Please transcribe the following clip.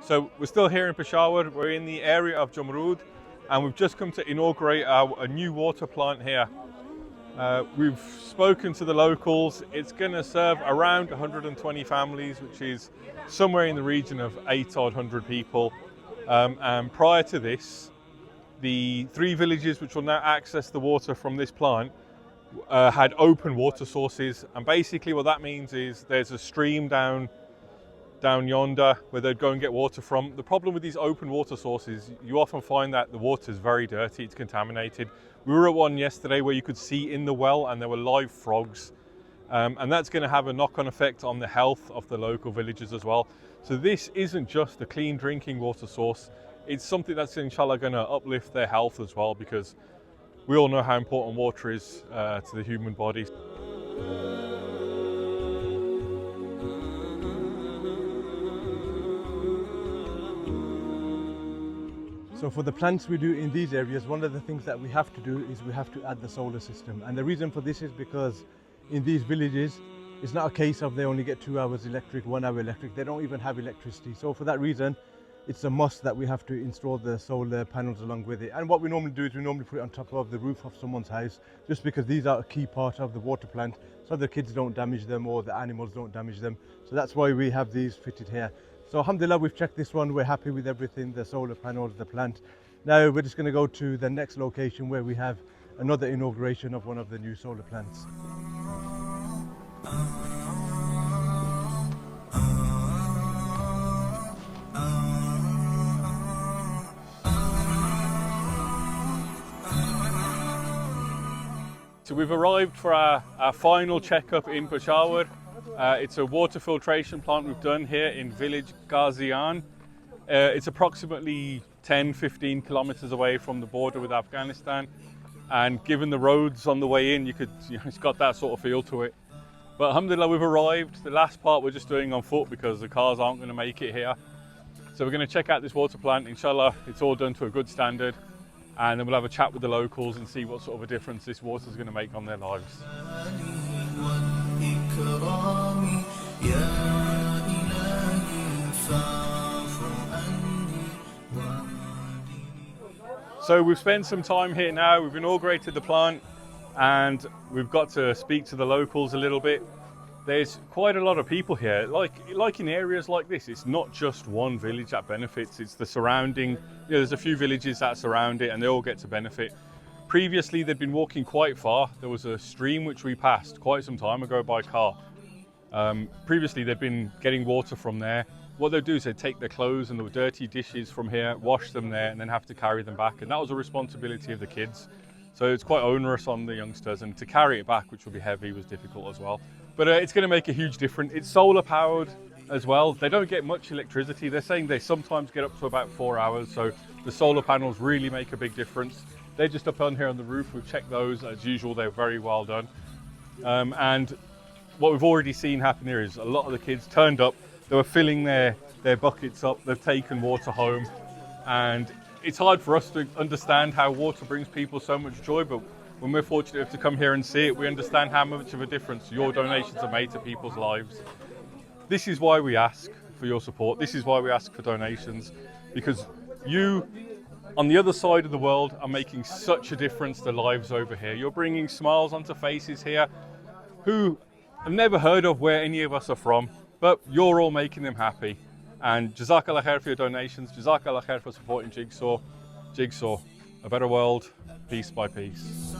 So we're still here in Peshawar. We're in the area of Jamrud, and we've just come to inaugurate a new water plant here. We've spoken to the locals. It's going to serve around 120 families, which is somewhere in the region of 800 people. And prior to this, the 3 villages which will now access the water from this plant had open water sources, and basically what that means is there's a stream down yonder where they'd go and get water from. The problem with these open water sources, you often find that the water is very dirty, it's contaminated. We were at one yesterday where you could see in the well and there were live frogs, and that's going to have a knock-on effect on the health of the local villagers as well. So this isn't just a clean drinking water source, it's something that's inshallah going to uplift their health as well, because we all know how important water is to the human body. So for the plants we do in these areas, one of the things that we have to do is we have to add the solar system. And the reason for this is because in these villages, it's not a case of they only get 2 hours electric, 1 hour electric. They don't even have electricity. So for that reason, it's a must that we have to install the solar panels along with it. And what we normally do is we normally put it on top of the roof of someone's house, just because these are a key part of the water plant, so the kids don't damage them or the animals don't damage them. So that's why we have these fitted here. So alhamdulillah, we've checked this one, we're happy with everything, the solar panels, the plant. Now we're just going to go to the next location where we have another inauguration of one of the new solar plants. So we've arrived for our final checkup in Peshawar. It's a water filtration plant we've done here in village Ghazian. It's approximately 10-15 kilometers away from the border with Afghanistan, and given the roads on the way in, it's got that sort of feel to it. But alhamdulillah, we've arrived. The last part we're just doing on foot because the cars aren't going to make it here. So we're going to check out this water plant. Inshallah, it's all done to a good standard, and then we'll have a chat with the locals and see what sort of a difference this water is going to make on their lives. So we've spent some time here now, we've inaugurated the plant, and we've got to speak to the locals a little bit. There's quite a lot of people here. Like in areas like this, it's not just one village that benefits, it's the surrounding, there's a few villages that surround it and they all get to benefit. Previously, they'd been walking quite far. There was a stream which we passed quite some time ago by car. Previously, they'd been getting water from there. What they'd do is they'd take their clothes and the dirty dishes from here, wash them there, and then have to carry them back. And that was a responsibility of the kids. So it's quite onerous on the youngsters, and to carry it back, which would be heavy, was difficult as well. But it's going to make a huge difference. It's solar powered as well. They don't get much electricity. They're saying they sometimes get up to about 4 hours. So the solar panels really make a big difference. They're just up on here on the roof. We've checked those. As usual, they're very well done. And what we've already seen happen here is a lot of the kids turned up. They were filling their buckets up. They've taken water home. And it's hard for us to understand how water brings people so much joy, but when we're fortunate to come here and see it, we understand how much of a difference your donations have made to people's lives. This is why we ask for your support. This is why we ask for donations, because you, on the other side of the world, are making such a difference to lives over here. You're bringing smiles onto faces here who have never heard of where any of us are from, but you're all making them happy. And Jazakallah khair for your donations. Jazakallah khair for supporting Jigsaw. Jigsaw, a better world, piece by piece.